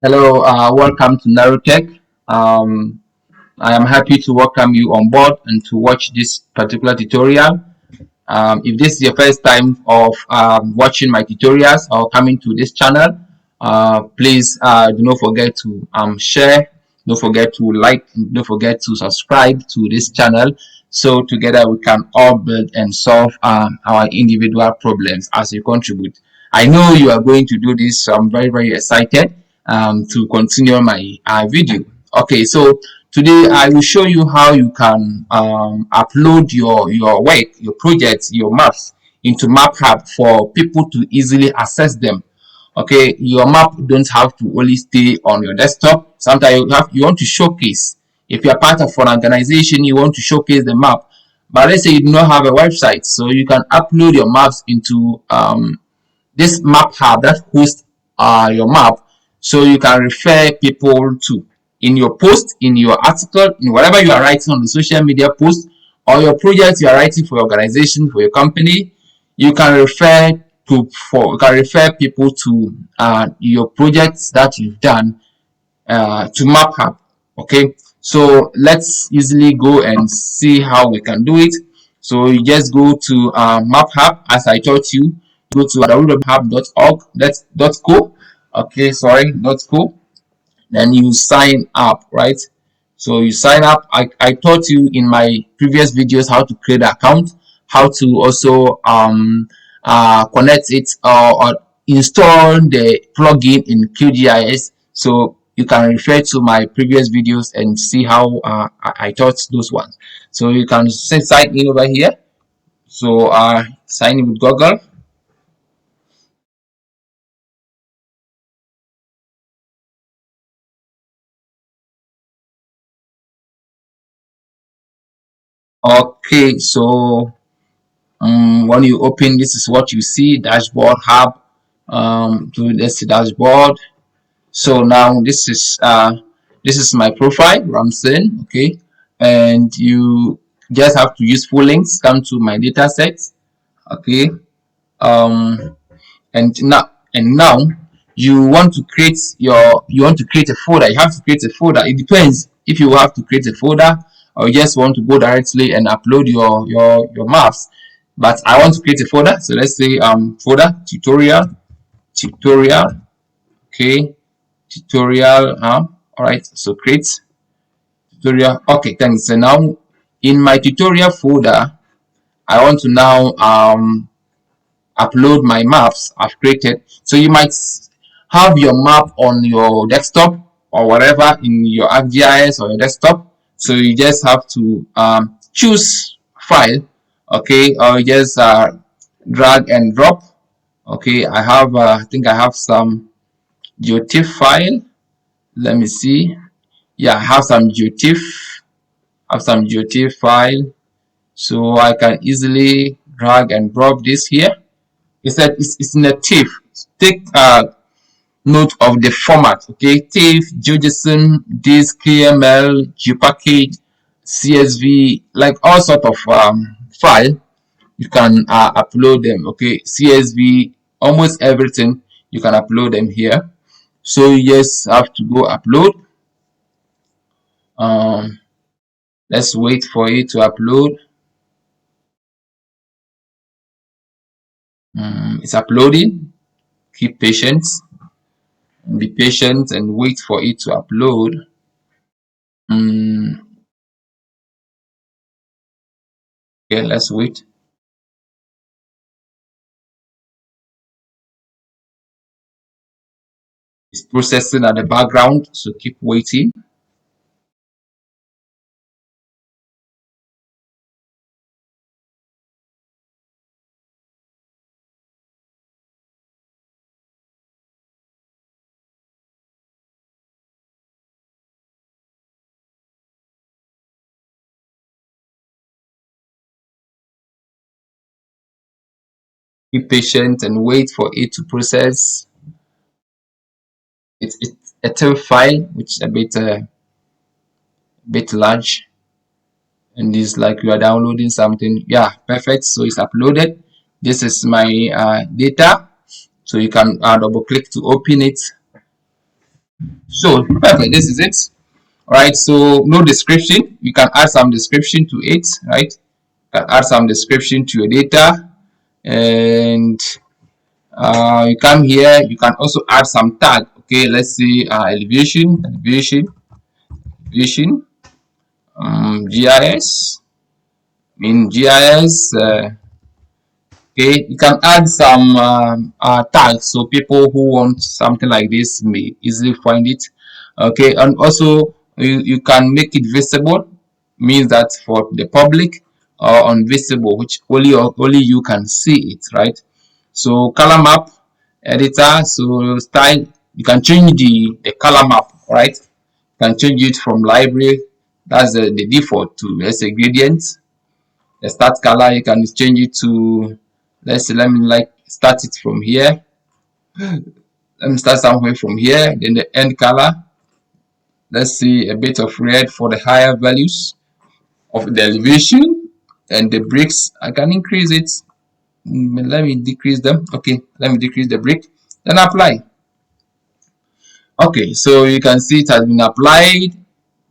Hello, welcome to Narotech. I am happy to welcome you on board and to watch this particular tutorial. If this is your first time of watching my tutorials or coming to this channel, please do not forget to share, don't forget to like, and don't forget to subscribe to this channel so together we can all build and solve our individual problems as you contribute. I know you are going to do this, so I'm very excited to continue my video. Okay, so today I will show you how you can upload your work, your projects, your maps into Maphub for people to easily access them. Okay, your map don't have to only stay on your desktop. Sometimes you want to showcase. If you are part of an organization, you want to showcase the map. But let's say you do not have a website, so you can upload your maps into this map hub that hosts your map, so you can refer people to in your post, in your article, in whatever you are writing on the social media post or your project you are writing for your organization, for your company. You can refer people to your projects that you've done to Maphub. Okay, so let's easily go and see how we can do it. So you just go to Maphub as I taught you. Go to www.maphub.org. That's .co. Okay, sorry, .co. Then you sign up, right? So you sign up. I taught you in my previous videos how to create an account, how to also connect it or install the plugin in QGIS. So you can refer to my previous videos and see how I taught those ones. So you can sign in over here. So sign in with Google. Okay, so when you open, this is what you see: dashboard hub. To this dashboard. So now this is my profile, Ramson. Okay, and you just have to use full links. Come to my data set. Okay, um, and now you want to create a folder. You have to create a folder. It depends if you have to create a folder or you just want to go directly and upload your maps. But I want to create a folder, so let's say folder tutorial. Okay, tutorial. All right, so create tutorial. Okay, thanks. So now in my tutorial folder, I want to now upload my maps I've created. So you might have your map on your desktop or whatever in your ArcGIS or your desktop. So you just have to choose file, okay, or just drag and drop. Okay, I think I have some geotiff file. Let me see. Yeah, I have some geotiff file. So I can easily drag and drop this here. It said it's in a TIFF. Take note of the format. Okay, TIFF, JSON, disk, KML, GPackage, CSV, like all sort of file. You can upload them. Okay, CSV, almost everything you can upload them here. So you just have to go upload. Um, let's wait for it to upload. It's uploading. Keep patient. Be patient and wait for it to upload. Okay, let's wait. It's processing at the background, so keep waiting. Be patient and wait for it to process. It's a TIFF file, which is a bit large, and it's like you are downloading something. Yeah, perfect. So it's uploaded. This is my data. So you can double click to open it. So perfect, this is it. All right, so no description, you can add some description to it, right? You can add some description to your data. And you come here, you can also add some tag. Okay, let's see, elevation, GIS, GIS. Okay, you can add some tags so people who want something like this may easily find it. Okay, and also you can make it visible, means that for the public, or invisible, which only you can see it, right? So color map editor, so style, you can change the color map, right? You can change it from library, that's the default, to let's say gradient. The start color, you can change it to, let's say, let me like start it from here. Let me start somewhere from here. Then the end color, let's see, a bit of red for the higher values of the elevation. And the bricks, I can increase it. Let me decrease them. Okay, let me decrease the brick, then apply. Okay, so you can see it has been applied.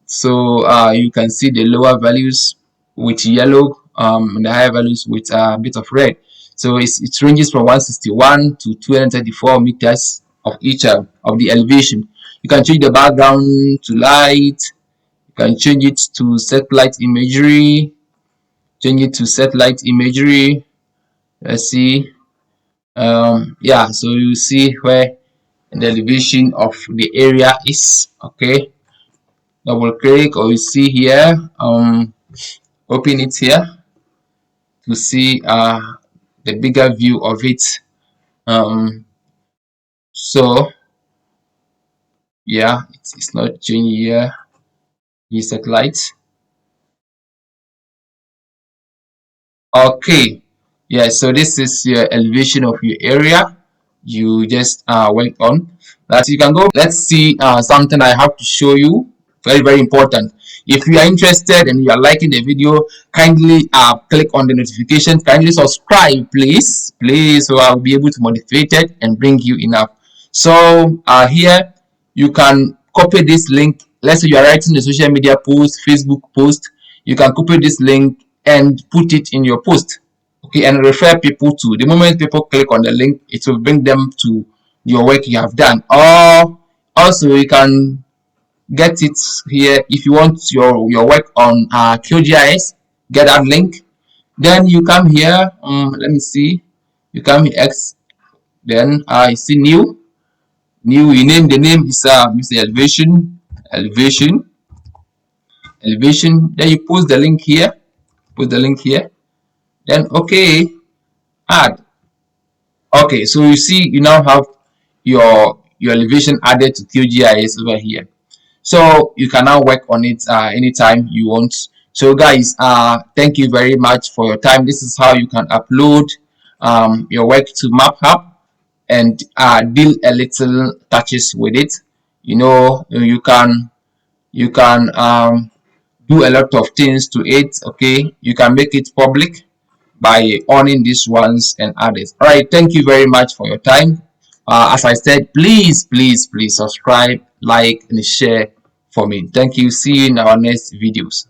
So you can see the lower values with yellow, and the higher values with a bit of red. So it ranges from 161 to 234 meters of each of the elevation. You can change the background to light. You can change it to satellite imagery. Change it to satellite imagery. Let's see. Yeah, so you see where the elevation of the area is. Okay, double click, or you see here. Open it here to see the bigger view of it. um so yeah, it's not changing here. Use satellite. Okay, yeah, so this is your elevation of your area you just went on. That you can go. Let's see something I have to show you, very very important. If you are interested and you are liking the video, kindly click on the notification, kindly subscribe, please, so I'll be able to motivate it and bring you enough. So here you can copy this link. Let's say you are writing a social media post, Facebook post, you can copy this link and put it in your post. Okay, and refer people to. The moment people click on the link, it will bring them to your work you have done. Or also you can get it here if you want your work on QGIS. Get that link, then you come here. Let me see, you come here X, then you see new, you name, the name is elevation, elevation, then you post the link here, then okay, add. Okay, so you see you now have your elevation added to QGIS over here. So you can now work on it anytime you want. So guys, thank you very much for your time. This is how you can upload your work to Maphub and deal a little touches with it. You can do a lot of things to it. Okay, you can make it public by owning these ones and others. All right, thank you very much for your time. As I said, please subscribe, like, and share for me. Thank you. See you in our next videos.